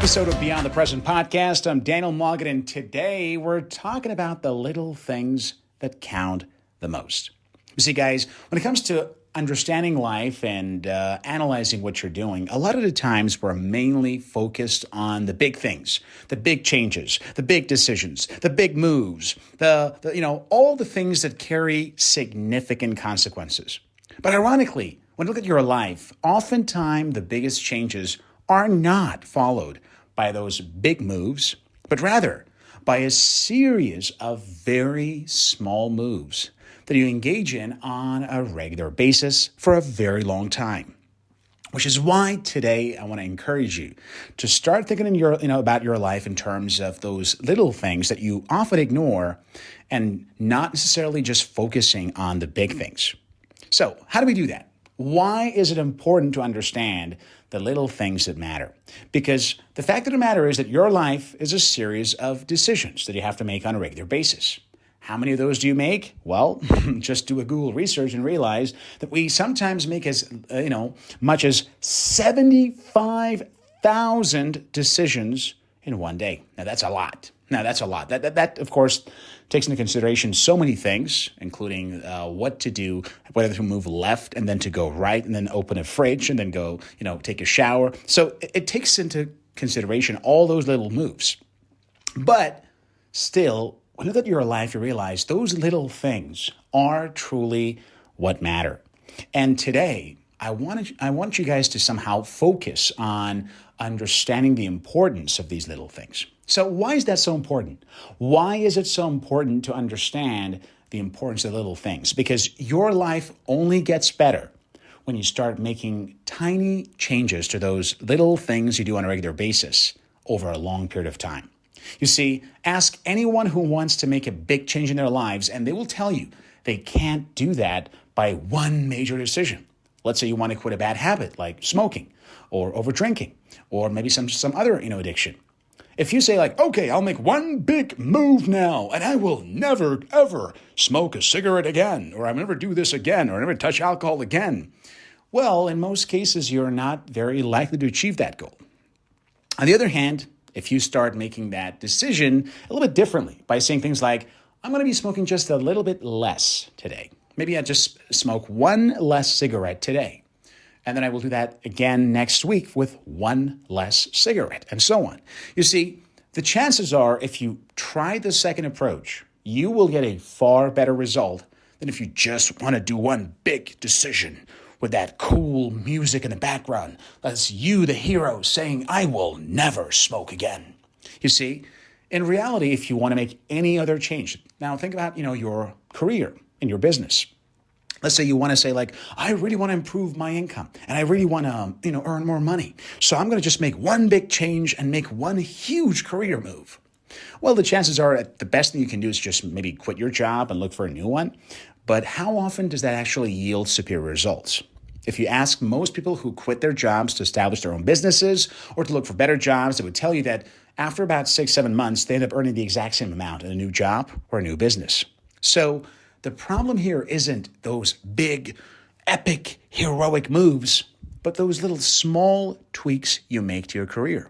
episode of Beyond the Present podcast. I'm Daniel Moggan, and today we're talking about the little things that count the most. You see, guys, when it comes to understanding life and analyzing what you're doing, a lot of the times we're mainly focused on the big things, the big changes, the big decisions, the big moves, all the things that carry significant consequences. But ironically, when you look at your life, oftentimes the biggest changes are not followed by those big moves, but rather by a series of very small moves that you engage in on a regular basis for a very long time. Which is why today I want to encourage you to start thinking about your life in terms of those little things that you often ignore and not necessarily just focusing on the big things. So, how do we do that? Why is it important to understand the little things that matter? Because the fact of the matter is that your life is a series of decisions that you have to make on a regular basis. How many of those do you make? Well, just do a Google research and realize that we sometimes make as much as 75,000 decisions in one day. Now that's a lot. That of course takes into consideration so many things, including what to do, whether to move left and then to go right, and then open a fridge and then go, take a shower. So it takes into consideration all those little moves. But still, when you look at your life, you realize those little things are truly what matter. And today, I want you guys to somehow focus on understanding the importance of these little things. So why is that so important? Why is it so important to understand the importance of little things? Because your life only gets better when you start making tiny changes to those little things you do on a regular basis over a long period of time. You see, ask anyone who wants to make a big change in their lives, and they will tell you they can't do that by one major decision. Let's say you want to quit a bad habit like smoking or over drinking or maybe some other addiction. If you say okay, I'll make one big move now and I will never, ever smoke a cigarette again, or I'll never do this again, or I'll never touch alcohol again. Well, in most cases, you're not very likely to achieve that goal. On the other hand, if you start making that decision a little bit differently by saying things like, I'm going to be smoking just a little bit less today. Maybe I just smoke one less cigarette today. And then I will do that again next week with one less cigarette, and so on. You see, the chances are if you try the second approach, you will get a far better result than if you just want to do one big decision with that cool music in the background. That's you, the hero, saying, I will never smoke again. You see, in reality, if you want to make any other change, now think about, your career in your business. Let's say you want to say I really want to improve my income and I really want to, earn more money. So I'm going to just make one big change and make one huge career move. Well, the chances are that the best thing you can do is just maybe quit your job and look for a new one. But how often does that actually yield superior results? If you ask most people who quit their jobs to establish their own businesses or to look for better jobs, they would tell you that after about 6-7 months, they end up earning the exact same amount in a new job or a new business. So the problem here isn't those big, epic, heroic moves, but those little small tweaks you make to your career.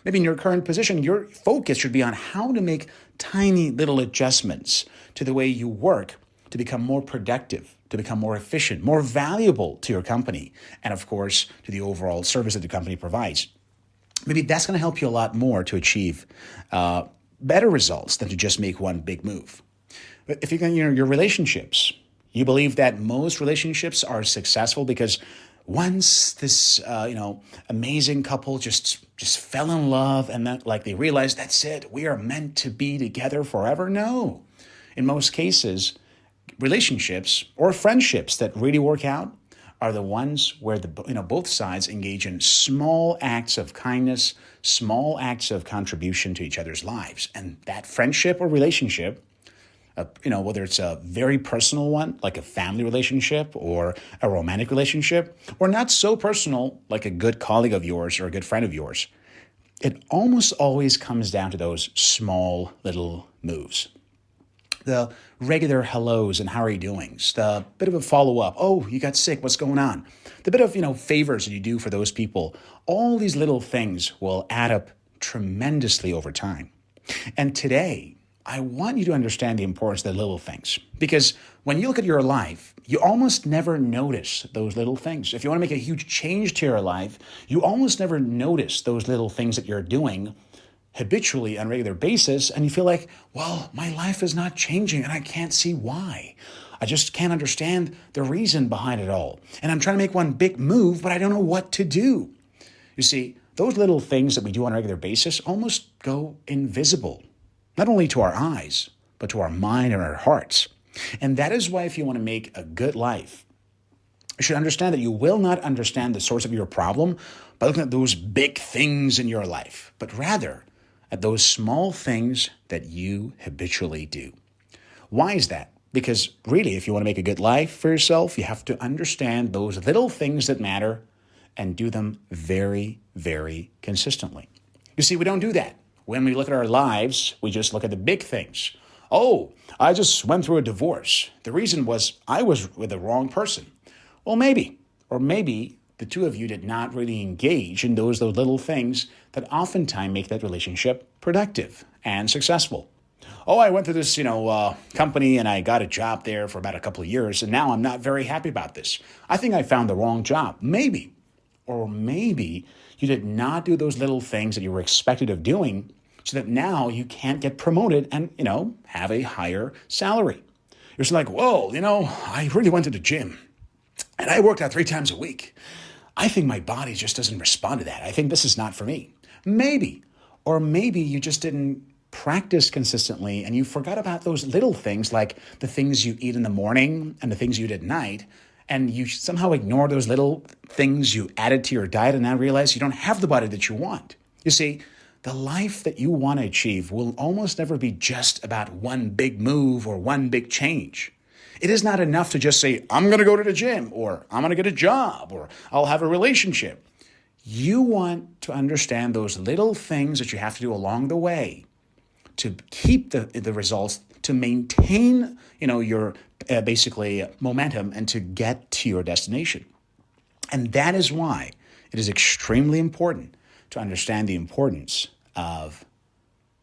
Maybe in your current position, your focus should be on how to make tiny little adjustments to the way you work to become more productive, to become more efficient, more valuable to your company, and of course, to the overall service that the company provides. Maybe that's going to help you a lot more to achieve better results than to just make one big move. But if you can, your relationships, you believe that most relationships are successful because once this, amazing couple just fell in love and then they realized that's it, we are meant to be together forever. No, in most cases, relationships or friendships that really work out are the ones where both sides engage in small acts of kindness, small acts of contribution to each other's lives, and that friendship or relationship, whether it's a very personal one, like a family relationship or a romantic relationship, or not so personal, like a good colleague of yours or a good friend of yours, it almost always comes down to those small little moves. The regular hellos and how are you doing? The bit of a follow-up. Oh, you got sick. What's going on? The bit of, favors that you do for those people. All these little things will add up tremendously over time. And today, I want you to understand the importance of the little things, because when you look at your life, you almost never notice those little things. If you want to make a huge change to your life, you almost never notice those little things that you're doing habitually on a regular basis, and you feel like, well, my life is not changing and I can't see why. I just can't understand the reason behind it all. And I'm trying to make one big move, but I don't know what to do. You see, those little things that we do on a regular basis almost go invisible, not only to our eyes, but to our mind and our hearts. And that is why if you want to make a good life, you should understand that you will not understand the source of your problem by looking at those big things in your life, but rather at those small things that you habitually do. Why is that? Because really, if you want to make a good life for yourself, you have to understand those little things that matter and do them very, very consistently. You see, we don't do that. When we look at our lives, we just look at the big things. Oh, I just went through a divorce. The reason was I was with the wrong person. Well, maybe. Or maybe the two of you did not really engage in those little things that oftentimes make that relationship productive and successful. Oh, I went to this, company and I got a job there for about a couple of years, and now I'm not very happy about this. I think I found the wrong job. Maybe. Or maybe you did not do those little things that you were expected of doing, so that now you can't get promoted and, have a higher salary. You're just like, whoa, I really went to the gym and I worked out 3 times a week. I think my body just doesn't respond to that. I think this is not for me. Maybe. Or maybe you just didn't practice consistently and you forgot about those little things, like the things you eat in the morning and the things you eat at night, and you somehow ignore those little things you added to your diet and now realize you don't have the body that you want. You see, the life that you want to achieve will almost never be just about one big move or one big change. It is not enough to just say, I'm going to go to the gym, or I'm going to get a job, or I'll have a relationship. You want to understand those little things that you have to do along the way to keep the results, to maintain, your basically momentum and to get to your destination. And that is why it is extremely important to understand the importance of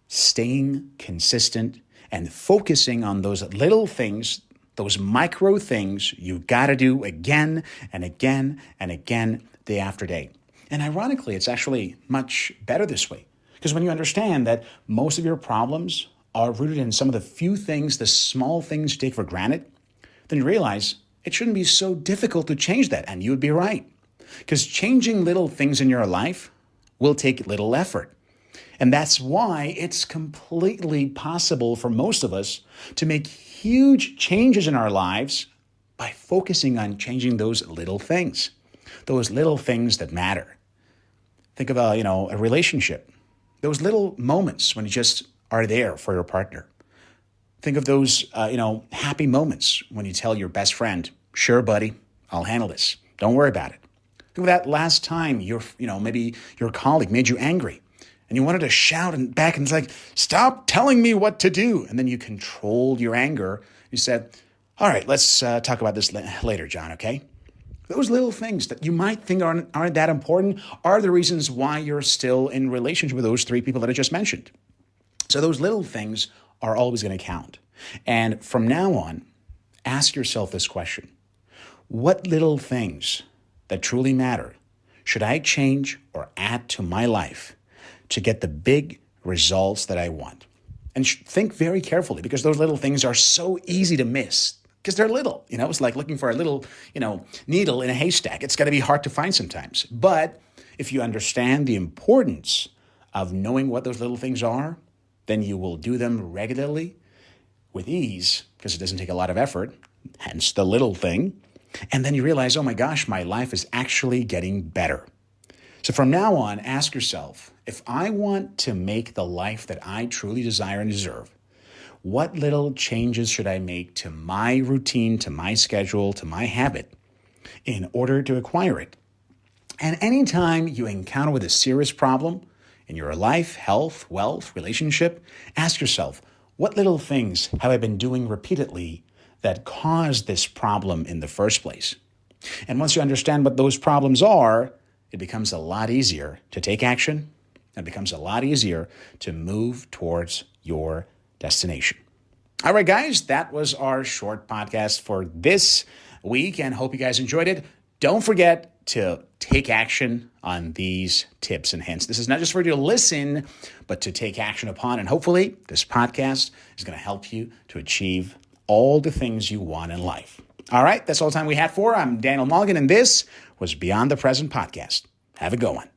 staying consistent and focusing on those little things, those micro things you got to do again and again and again, day after day. And ironically, it's actually much better this way, because when you understand that most of your problems are rooted in some of the few things, the small things you take for granted, then you realize it shouldn't be so difficult to change that. And you would be right, because changing little things in your life will take little effort. And that's why it's completely possible for most of us to make huge changes in our lives by focusing on changing those little things that matter. Think of a relationship. Those little moments when you just are there for your partner. Think of those, happy moments when you tell your best friend, sure, buddy, I'll handle this. Don't worry about it. Think of that last time maybe your colleague made you angry and you wanted to shout back and it's like, stop telling me what to do. And then you controlled your anger. You said, all right, let's talk about this later, John, okay? Those little things that you might think aren't that important are the reasons why you're still in relationship with those 3 people that I just mentioned. So those little things are always going to count. And from now on, ask yourself this question. What little things that truly matter should I change or add to my life to get the big results that I want? And think very carefully, because those little things are so easy to miss because they're little. It's like looking for a little, needle in a haystack. It's going to be hard to find sometimes. But if you understand the importance of knowing what those little things are, then you will do them regularly with ease, because it doesn't take a lot of effort, hence the little thing. And then you realize, oh my gosh, my life is actually getting better. So from now on, ask yourself, if I want to make the life that I truly desire and deserve, what little changes should I make to my routine, to my schedule, to my habit in order to acquire it? And anytime you encounter with a serious problem in your life, health, wealth, relationship, ask yourself, what little things have I been doing repeatedly that caused this problem in the first place? And once you understand what those problems are, it becomes a lot easier to take action and it becomes a lot easier to move towards your destination. All right, guys, that was our short podcast for this week, and hope you guys enjoyed it. Don't forget to take action on these tips and hints. This is not just for you to listen, but to take action upon. And hopefully this podcast is going to help you to achieve all the things you want in life. All right, that's all the time we had for. I'm Daniel Mulligan, and this was Beyond the Present Podcast. Have a good one.